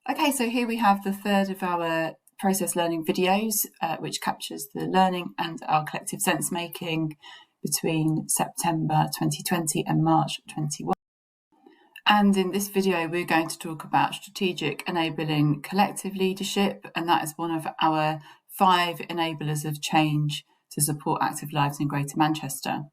Okay, so here we have the third of our process learning videos, which captures the learning and our collective sense making between September 2020 and March 21. And in this video, we're going to talk about strategic enabling collective leadership, and that is one of our 5 enablers of change to support active lives in Greater Manchester.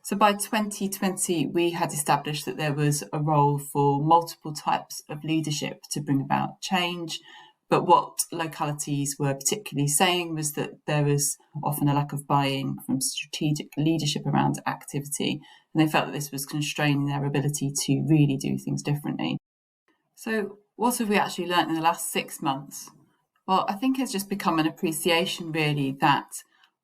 So by 2020, we had established that there was a role for multiple types of leadership to bring about change. But what localities were particularly saying was that there was often a lack of buy-in from strategic leadership around activity, and they felt that this was constraining their ability to really do things differently. So what have we actually learnt in the last 6 months? Well, I think it's just become an appreciation really that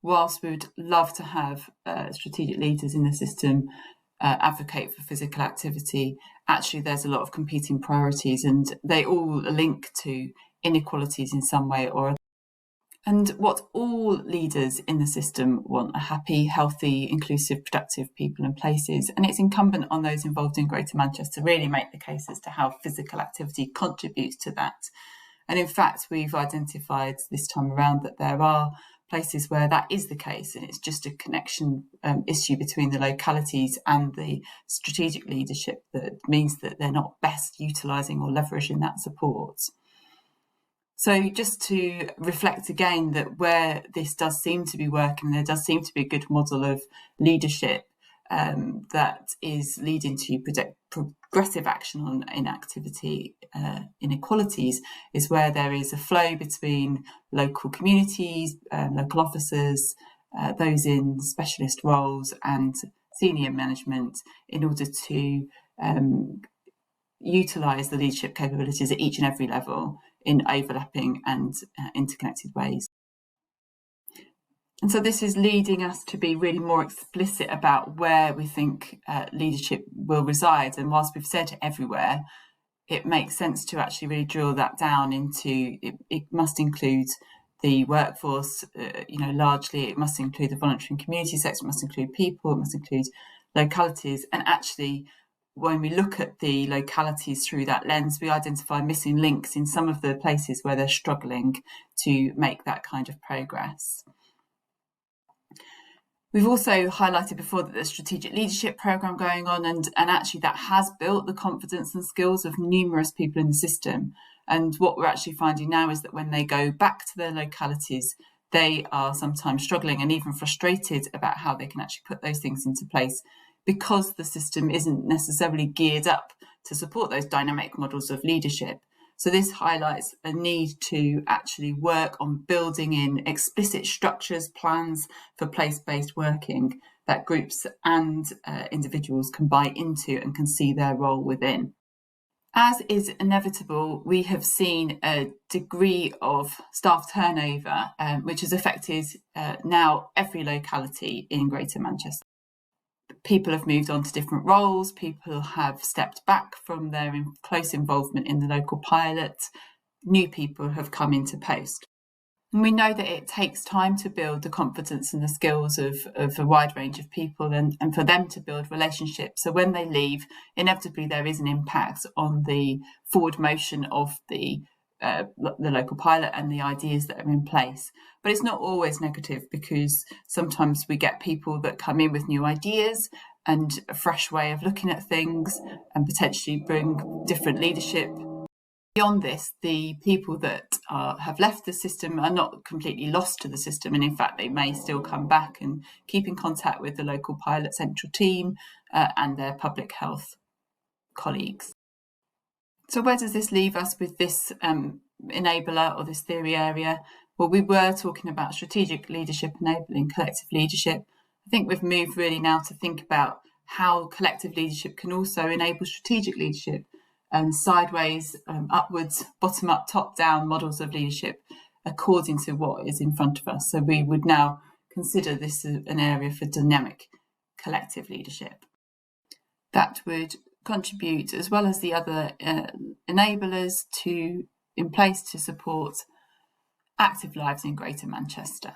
whilst we would love to have strategic leaders in the system advocate for physical activity, actually there's a lot of competing priorities and they all link to inequalities in some way or other. And what all leaders in the system want are happy, healthy, inclusive, productive people and places. And it's incumbent on those involved in Greater Manchester to really make the case as to how physical activity contributes to that. And in fact, we've identified this time around that there are places where that is the case, and it's just a connection issue between the localities and the strategic leadership that means that they're not best utilising or leveraging that support. So just to reflect again that where this does seem to be working, there does seem to be a good model of leadership that is leading to progressive action on inactivity inequalities, is where there is a flow between local communities, local officers, those in specialist roles and senior management in order to utilise the leadership capabilities at each and every level in overlapping and interconnected ways. And so this is leading us to be really more explicit about where we think leadership will reside. And whilst we've said everywhere, it makes sense to actually really drill that down into, it must include the workforce, largely it must include the voluntary and community sector, it must include people, it must include localities. And actually, when we look at the localities through that lens, we identify missing links in some of the places where they're struggling to make that kind of progress. We've also highlighted before that there's a strategic leadership programme going on, and actually that has built the confidence and skills of numerous people in the system. And what we're actually finding now is that when they go back to their localities, they are sometimes struggling and even frustrated about how they can actually put those things into place, because the system isn't necessarily geared up to support those dynamic models of leadership. So this highlights a need to actually work on building in explicit structures, plans for place-based working that groups and individuals can buy into and can see their role within. As is inevitable, we have seen a degree of staff turnover, which has affected now every locality in Greater Manchester. People have moved on to different roles, people have stepped back from their close involvement in the local pilot, new people have come into post. And we know that it takes time to build the confidence and the skills of a wide range of people and for them to build relationships. So when they leave, inevitably there is an impact on the forward motion of the local pilot and the ideas that are in place. But it's not always negative, because sometimes we get people that come in with new ideas and a fresh way of looking at things and potentially bring different leadership. Beyond this, the people that have left the system are not completely lost to the system, and in fact they may still come back and keep in contact with the local pilot central team and their public health colleagues. So where does this leave us with this enabler or this theory area? Well, we were talking about strategic leadership enabling collective leadership. I think we've moved really now to think about how collective leadership can also enable strategic leadership, and sideways, upwards, bottom up, top down models of leadership according to what is in front of us. So we would now consider this an area for dynamic collective leadership. That would contribute, as well as the other enablers in place to support active lives in Greater Manchester.